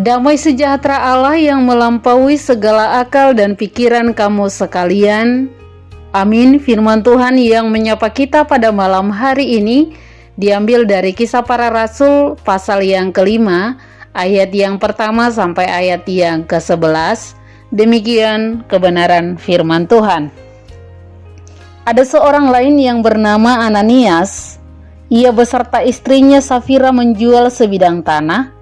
Damai sejahtera Allah yang melampaui segala akal dan pikiran kamu sekalian. Amin. Firman Tuhan yang menyapa kita pada malam hari ini diambil dari Kisah Para Rasul pasal yang kelima, ayat yang pertama sampai ayat yang ke-11. Demikian kebenaran firman Tuhan. Ada seorang lain yang bernama Ananias. Ia beserta istrinya Safira menjual sebidang tanah.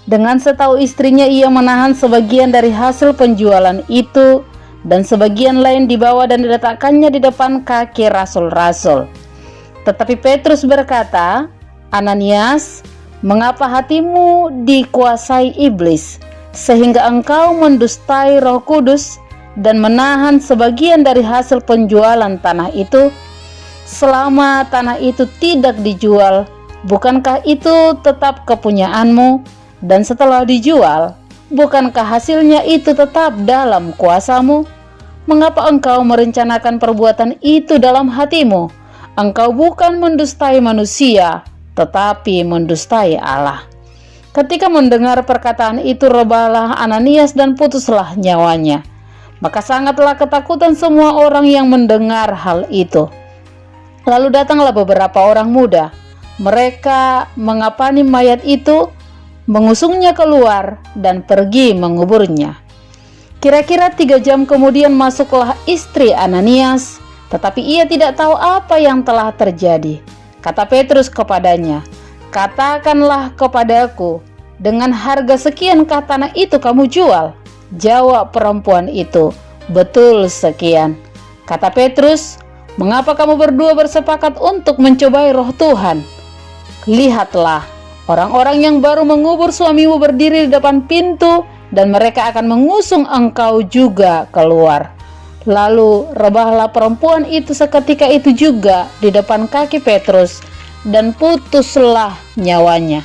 Dengan setahu istrinya, ia menahan sebagian dari hasil penjualan itu dan sebagian lain dibawa dan diletakkannya di depan kaki rasul-rasul. Tetapi Petrus berkata, "Ananias, mengapa hatimu dikuasai iblis, sehingga engkau mendustai Roh Kudus dan menahan sebagian dari hasil penjualan tanah itu? Selama tanah itu tidak dijual, bukankah itu tetap kepunyaanmu? Dan setelah dijual, bukankah hasilnya itu tetap dalam kuasamu? Mengapa engkau merencanakan perbuatan itu dalam hatimu? Engkau bukan mendustai manusia, tetapi mendustai Allah." Ketika mendengar perkataan itu, rebahlah Ananias dan putuslah nyawanya. Maka sangatlah ketakutan semua orang yang mendengar hal itu. Lalu datanglah beberapa orang muda. Mereka mengapani mayat itu, mengusungnya keluar dan pergi menguburnya. Kira-kira 3 jam kemudian masuklah istri Ananias, tetapi ia tidak tahu apa yang telah terjadi. Kata Petrus kepadanya, "Katakanlah kepadaku, dengan harga sekiankah tanah itu kamu jual?" Jawab perempuan itu, "Betul sekian." Kata Petrus, "Mengapa kamu berdua bersepakat untuk mencobai Roh Tuhan? Lihatlah, orang-orang yang baru mengubur suamimu berdiri di depan pintu, dan mereka akan mengusung engkau juga keluar." Lalu rebahlah perempuan itu seketika itu juga di depan kaki Petrus, dan putuslah nyawanya.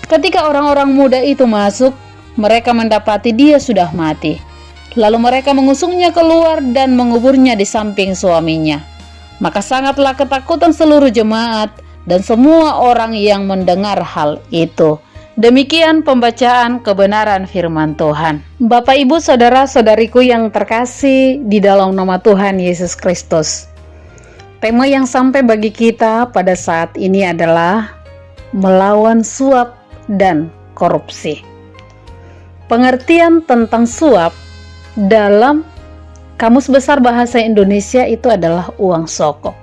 Ketika orang-orang muda itu masuk, mereka mendapati dia sudah mati. Lalu mereka mengusungnya keluar dan menguburnya di samping suaminya. Maka sangatlah ketakutan seluruh jemaat dan semua orang yang mendengar hal itu. Demikian pembacaan kebenaran firman Tuhan. Bapak, Ibu, saudara-saudariku yang terkasih di dalam nama Tuhan Yesus Kristus. Tema yang sampai bagi kita pada saat ini adalah melawan suap dan korupsi. Pengertian tentang suap dalam Kamus Besar Bahasa Indonesia itu adalah uang soko.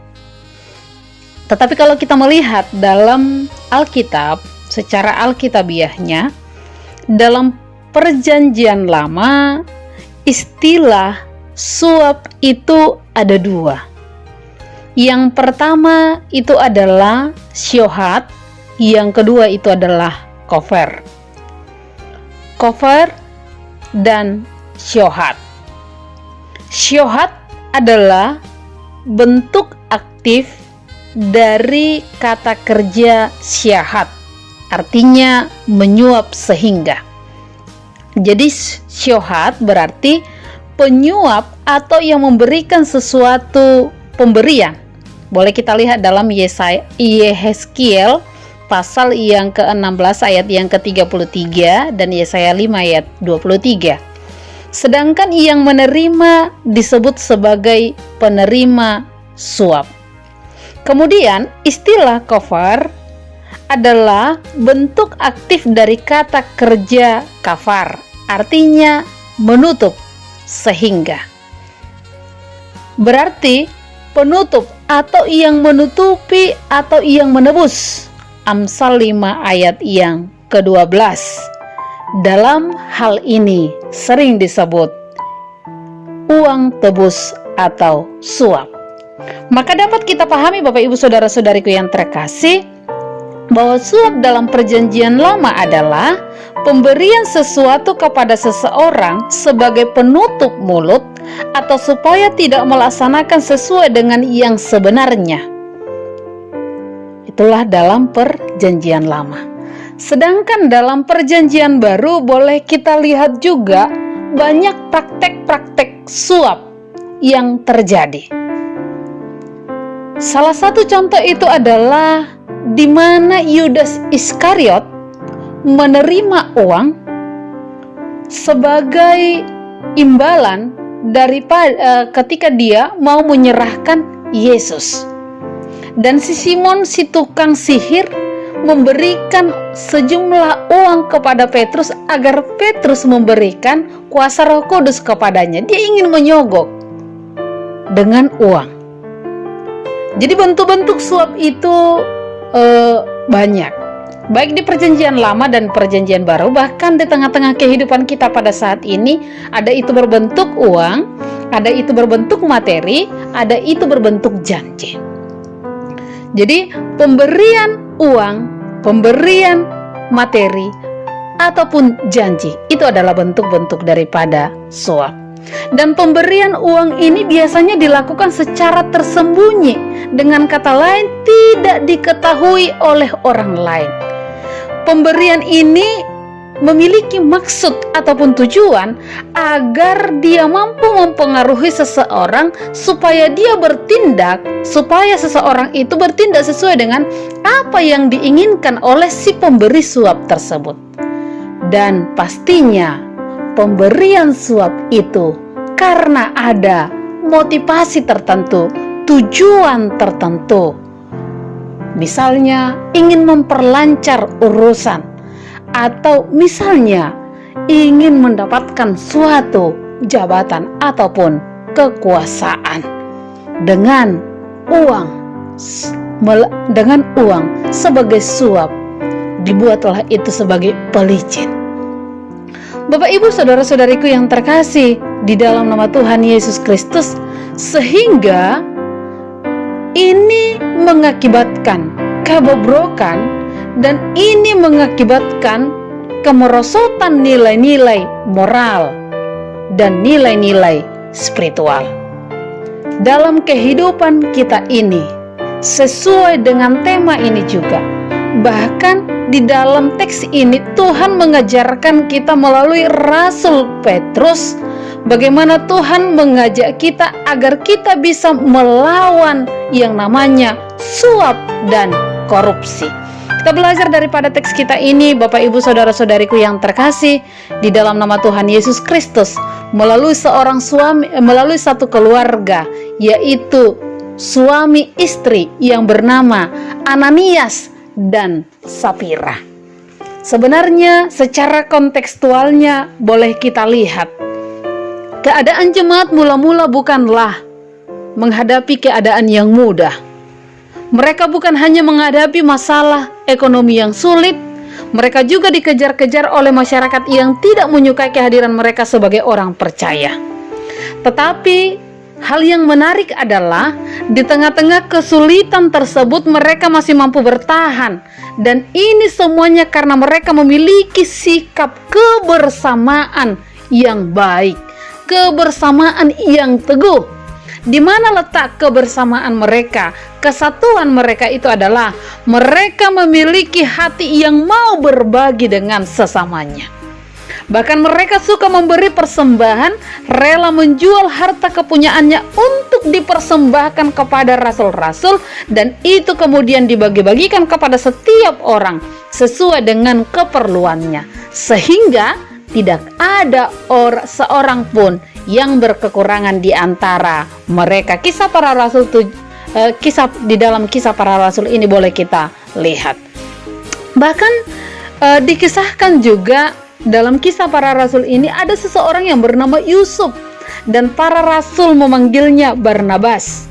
Tetapi kalau kita melihat dalam Alkitab, secara alkitabiahnya, dalam Perjanjian Lama, istilah suap itu ada 2. Yang pertama itu adalah syohat, yang kedua itu adalah kofer. Kofer dan syohat. Syohat adalah bentuk aktif dari kata kerja syahat, artinya menyuap sehingga. Jadi syohat berarti penyuap atau yang memberikan sesuatu pemberian. Boleh kita lihat dalam Yehezkiel pasal yang ke-16 ayat yang ke-33 dan Yesaya 5 ayat 23. Sedangkan yang menerima disebut sebagai penerima suap. Kemudian istilah kafar adalah bentuk aktif dari kata kerja kafar, artinya menutup sehingga. Berarti penutup atau yang menutupi atau yang menebus. Amsal 5 ayat yang ke-12. Dalam hal ini sering disebut uang tebus atau suap. Maka dapat kita pahami, Bapak, Ibu, saudara-saudariku yang terkasih, bahwa suap dalam Perjanjian Lama adalah pemberian sesuatu kepada seseorang sebagai penutup mulut atau supaya tidak melaksanakan sesuai dengan yang sebenarnya. Itulah dalam Perjanjian Lama. Sedangkan dalam Perjanjian Baru boleh kita lihat juga banyak praktek-praktek suap yang terjadi. Salah satu contoh itu adalah di mana Yudas Iskariot menerima uang sebagai imbalan daripada ketika dia mau menyerahkan Yesus. Dan si Simon, si tukang sihir, memberikan sejumlah uang kepada Petrus agar Petrus memberikan kuasa Roh Kudus kepadanya. Dia ingin menyogok dengan uang. Jadi bentuk-bentuk suap itu banyak, baik di perjanjian lama dan perjanjian baru. Bahkan di tengah-tengah kehidupan kita pada saat ini, ada itu berbentuk uang, ada itu berbentuk materi, ada itu berbentuk janji. Jadi pemberian uang, pemberian materi, ataupun janji, itu adalah bentuk-bentuk daripada suap. Dan pemberian uang ini biasanya dilakukan secara tersembunyi, dengan kata lain tidak diketahui oleh orang lain. Pemberian ini memiliki maksud ataupun tujuan agar dia mampu mempengaruhi seseorang supaya dia bertindak, supaya seseorang itu bertindak sesuai dengan apa yang diinginkan oleh si pemberi suap tersebut. Dan pastinya pemberian suap itu karena ada motivasi tertentu, tujuan tertentu. Misalnya ingin memperlancar urusan, atau misalnya ingin mendapatkan suatu jabatan ataupun kekuasaan dengan uang sebagai suap, dibuatlah itu sebagai pelicin. Bapak Ibu saudara-saudariku yang terkasih di dalam nama Tuhan Yesus Kristus, sehingga ini mengakibatkan kebobrokan dan ini mengakibatkan kemerosotan nilai-nilai moral dan nilai-nilai spiritual dalam kehidupan kita ini. Sesuai dengan tema ini juga, bahkan di dalam teks ini Tuhan mengajarkan kita melalui Rasul Petrus bagaimana Tuhan mengajak kita agar kita bisa melawan yang namanya suap dan korupsi. Kita belajar daripada teks kita ini, Bapak Ibu saudara-saudariku yang terkasih di dalam nama Tuhan Yesus Kristus, melalui seorang suami, melalui satu keluarga, yaitu suami istri yang bernama Ananias dan Safira. Sebenarnya secara kontekstualnya boleh kita lihat, keadaan jemaat mula-mula bukanlah menghadapi keadaan yang mudah. Mereka bukan hanya menghadapi masalah ekonomi yang sulit, mereka juga dikejar-kejar oleh masyarakat yang tidak menyukai kehadiran mereka sebagai orang percaya. Tetapi hal yang menarik adalah di tengah-tengah kesulitan tersebut mereka masih mampu bertahan, dan ini semuanya karena mereka memiliki sikap kebersamaan yang baik, kebersamaan yang teguh. Di mana letak kebersamaan mereka? Kesatuan mereka itu adalah mereka memiliki hati yang mau berbagi dengan sesamanya. Bahkan mereka suka memberi persembahan, rela menjual harta kepunyaannya untuk dipersembahkan kepada rasul-rasul, dan itu kemudian dibagi-bagikan kepada setiap orang sesuai dengan keperluannya, sehingga tidak ada seorang pun yang berkekurangan di antara mereka. Kisah para rasul di dalam kisah para rasul ini boleh kita lihat. Bahkan dikisahkan juga dalam kisah para rasul ini ada seseorang yang bernama Yusuf, dan para rasul memanggilnya Barnabas.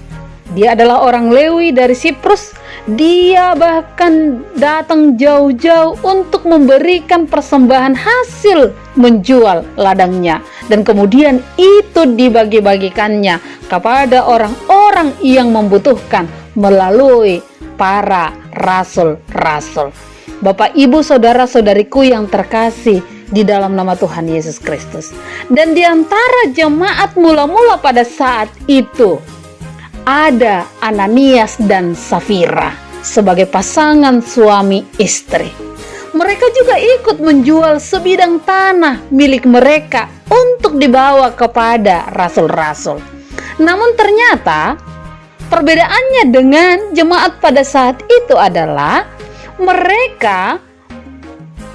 Dia adalah orang Lewi dari Siprus. Dia bahkan datang jauh-jauh untuk memberikan persembahan hasil menjual ladangnya, dan kemudian itu dibagi-bagikannya kepada orang-orang yang membutuhkan melalui para rasul-rasul. Bapak, Ibu, saudara-saudariku yang terkasih di dalam nama Tuhan Yesus Kristus. Dan di antara jemaat mula-mula pada saat itu ada Ananias dan Safira sebagai pasangan suami istri. Mereka juga ikut menjual sebidang tanah milik mereka untuk dibawa kepada rasul-rasul. Namun ternyata perbedaannya dengan jemaat pada saat itu adalah mereka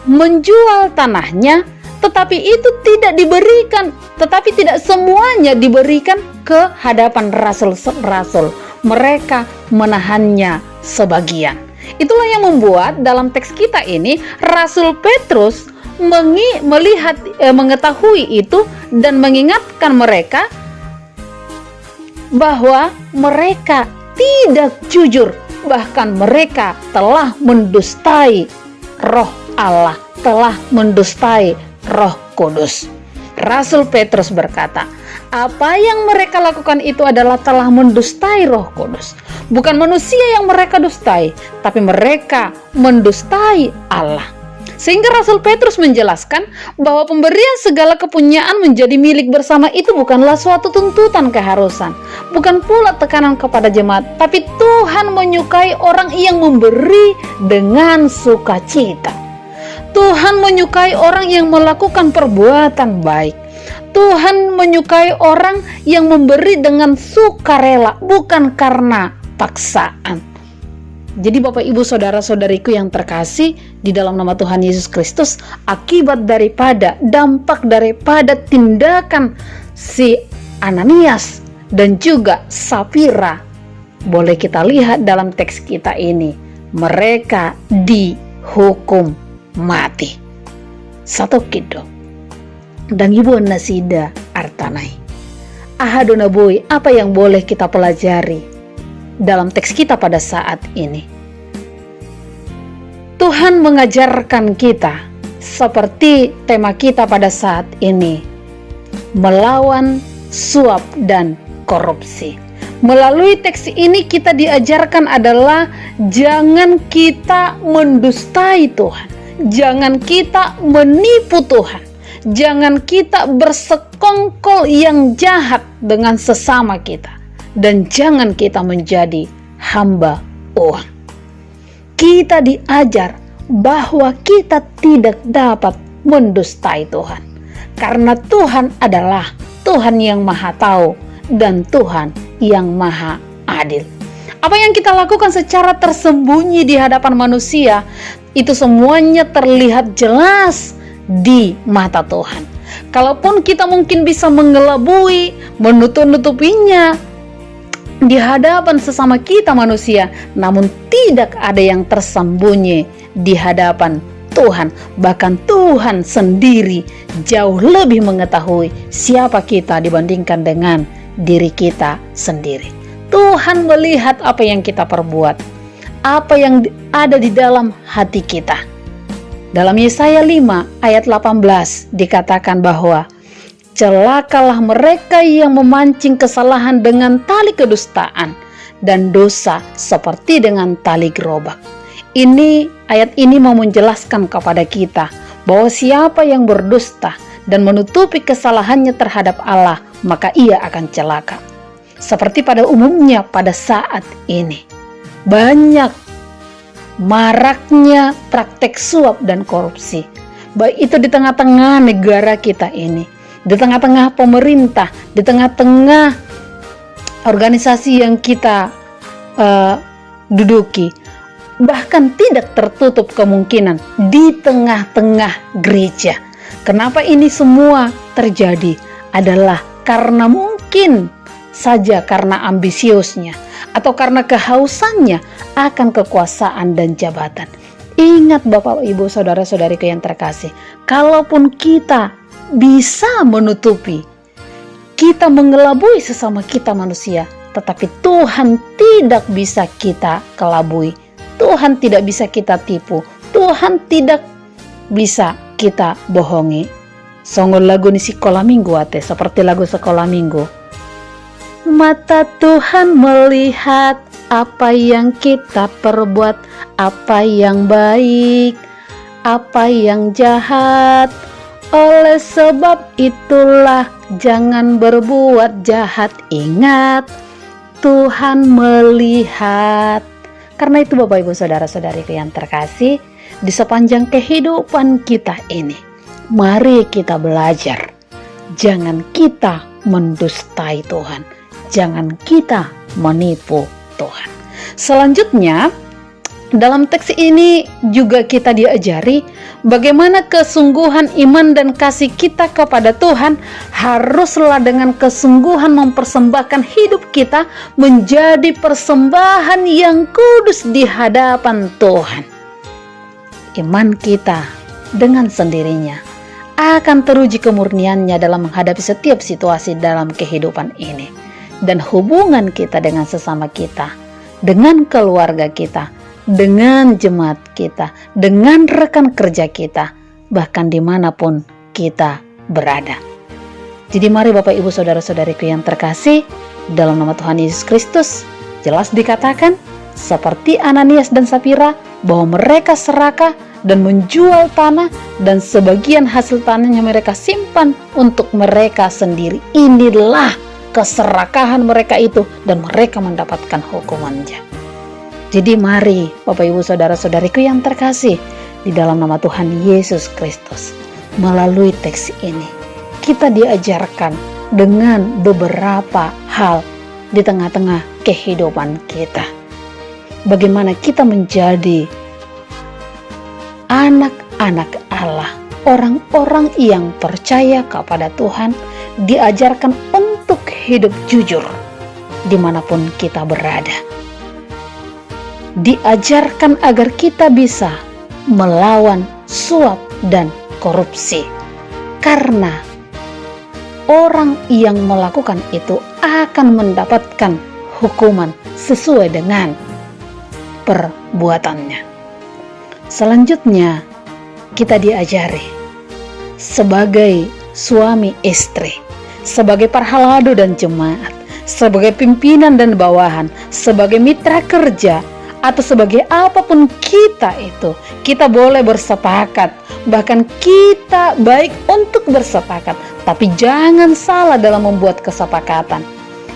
menjual tanahnya tetapi itu tidak diberikan, tetapi tidak semuanya diberikan ke hadapan rasul-rasul. Mereka menahannya sebagian. Itulah yang membuat dalam teks kita ini Rasul Petrus mengetahui itu dan mengingatkan mereka bahwa mereka tidak jujur, bahkan mereka telah mendustai Roh Allah, telah mendustai Roh Kudus. Rasul Petrus berkata, apa yang mereka lakukan itu adalah telah mendustai Roh Kudus. Bukan manusia yang mereka dustai, tapi mereka mendustai Allah. Sehingga Rasul Petrus menjelaskan bahwa pemberian segala kepunyaan menjadi milik bersama itu bukanlah suatu tuntutan keharusan, bukan pula tekanan kepada jemaat, tapi Tuhan menyukai orang yang memberi dengan sukacita. Tuhan menyukai orang yang melakukan perbuatan baik. Tuhan menyukai orang yang memberi dengan sukarela, bukan karena paksaan. Jadi Bapak Ibu saudara-saudariku yang terkasih di dalam nama Tuhan Yesus Kristus, akibat daripada, dampak daripada tindakan si Ananias dan juga Safira, boleh kita lihat dalam teks kita ini, mereka dihukum mati. Satu kido dan ibu nasida artanai. Ahadona boy, apa yang boleh kita pelajari dalam teks kita pada saat ini? Tuhan mengajarkan kita seperti tema kita pada saat ini, melawan suap dan korupsi. Melalui teks ini kita diajarkan adalah jangan kita mendustai Tuhan, jangan kita menipu Tuhan, jangan kita bersekongkol yang jahat dengan sesama kita, dan jangan kita menjadi hamba uang. Kita diajar bahwa kita tidak dapat mendustai Tuhan, karena Tuhan adalah Tuhan yang Maha Tahu dan Tuhan yang Maha Adil. Apa yang kita lakukan secara tersembunyi di hadapan manusia, itu semuanya terlihat jelas di mata Tuhan. Kalaupun kita mungkin bisa mengelabui, menutup-nutupinya di hadapan sesama kita manusia, namun tidak ada yang tersembunyi di hadapan Tuhan. Bahkan Tuhan sendiri jauh lebih mengetahui siapa kita dibandingkan dengan diri kita sendiri. Tuhan melihat apa yang kita perbuat, apa yang ada di dalam hati kita. Dalam Yesaya 5 ayat 18 dikatakan bahwa celakalah mereka yang memancing kesalahan dengan tali kedustaan dan dosa seperti dengan tali gerobak. Ayat ini mau menjelaskan kepada kita bahwa siapa yang berdusta dan menutupi kesalahannya terhadap Allah, maka ia akan celaka. Seperti pada umumnya pada saat ini, banyak maraknya praktek suap dan korupsi, baik itu di tengah-tengah negara kita ini, di tengah-tengah pemerintah, di tengah-tengah organisasi yang kita duduki, bahkan tidak tertutup kemungkinan di tengah-tengah gereja. Kenapa ini semua terjadi? Adalah karena mungkin saja karena ambisiusnya atau karena kehausannya akan kekuasaan dan jabatan. Ingat Bapak Ibu saudara-saudariku yang terkasih, kalaupun kita bisa menutupi, kita mengelabui sesama kita manusia, tetapi Tuhan tidak bisa kita kelabui, Tuhan tidak bisa kita tipu, Tuhan tidak bisa kita bohongi. Songol lagu ni sekolah minggu ate, seperti lagu sekolah minggu. Mata Tuhan melihat apa yang kita perbuat, apa yang baik, apa yang jahat. Oleh sebab itulah jangan berbuat jahat. Ingat, Tuhan melihat. Karena itu Bapak Ibu saudara-saudariku yang terkasih, di sepanjang kehidupan kita ini, mari kita belajar. Jangan kita mendustai Tuhan. Jangan kita menipu Tuhan. Selanjutnya, Dalam teks ini juga kita diajari bagaimana kesungguhan iman dan kasih kita kepada Tuhan haruslah dengan kesungguhan mempersembahkan hidup kita menjadi persembahan yang kudus di hadapan Tuhan. Iman kita dengan sendirinya akan teruji kemurniannya dalam menghadapi setiap situasi dalam kehidupan ini. Dan hubungan kita dengan sesama kita, dengan keluarga kita, dengan jemaat kita, dengan rekan kerja kita, bahkan dimanapun kita berada. Jadi mari Bapak Ibu Saudara-saudariku yang terkasih, dalam nama Tuhan Yesus Kristus, jelas dikatakan seperti Ananias dan Safira bahwa mereka serakah dan menjual tanah dan sebagian hasil tanahnya mereka simpan untuk mereka sendiri. Inilah keserakahan mereka itu dan mereka mendapatkan hukumannya. Jadi mari Bapak Ibu Saudara-saudariku yang terkasih, di dalam nama Tuhan Yesus Kristus, melalui teks ini kita diajarkan dengan beberapa hal di tengah-tengah kehidupan kita. Bagaimana kita menjadi anak-anak Allah, orang-orang yang percaya kepada Tuhan, diajarkan untuk hidup jujur dimanapun kita berada. Diajarkan agar kita bisa melawan suap dan korupsi, karena orang yang melakukan itu akan mendapatkan hukuman sesuai dengan perbuatannya. Selanjutnya, kita diajari sebagai suami istri, sebagai parhalado dan jemaat, sebagai pimpinan dan bawahan, sebagai mitra kerja, atau sebagai apapun kita itu, kita boleh bersepakat. Bahkan kita baik untuk bersepakat, tapi jangan salah dalam membuat kesepakatan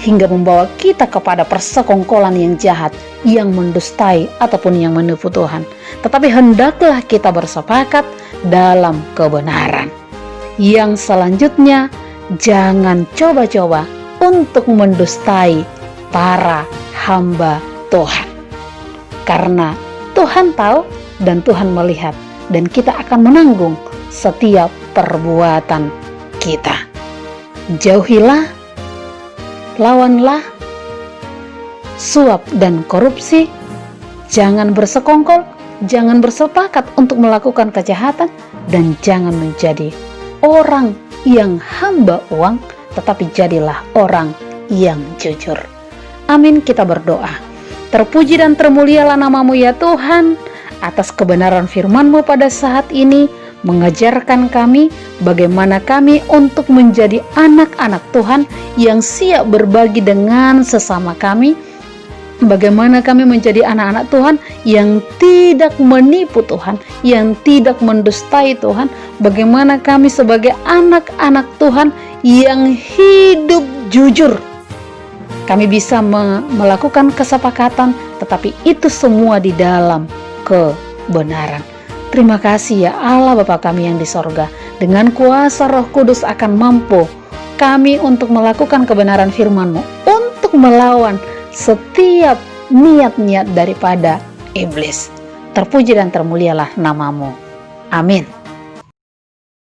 hingga membawa kita kepada persekongkolan yang jahat, yang mendustai ataupun yang menipu Tuhan. Tetapi hendaklah kita bersepakat dalam kebenaran. Yang selanjutnya, jangan coba-coba untuk mendustai para hamba Tuhan. Karena Tuhan tahu dan Tuhan melihat, dan kita akan menanggung setiap perbuatan kita. Jauhilah, lawanlah suap dan korupsi. Jangan bersekongkol, jangan bersepakat untuk melakukan kejahatan, dan jangan menjadi orang yang hamba uang, tetapi jadilah orang yang jujur. Amin, kita berdoa. Terpuji dan termulialah nama-Mu ya Tuhan, atas kebenaran firman-Mu pada saat ini, mengajarkan kami bagaimana kami untuk menjadi anak-anak Tuhan yang siap berbagi dengan sesama kami, bagaimana kami menjadi anak-anak Tuhan yang tidak menipu Tuhan, yang tidak mendustai Tuhan, bagaimana kami sebagai anak-anak Tuhan yang hidup jujur. Kami bisa melakukan kesepakatan, tetapi itu semua di dalam kebenaran. Terima kasih ya Allah Bapa kami yang di sorga. Dengan kuasa Roh Kudus akan mampu kami untuk melakukan kebenaran firman-Mu, untuk melawan setiap niat-niat daripada iblis. Terpuji dan termulialah nama-Mu. Amin.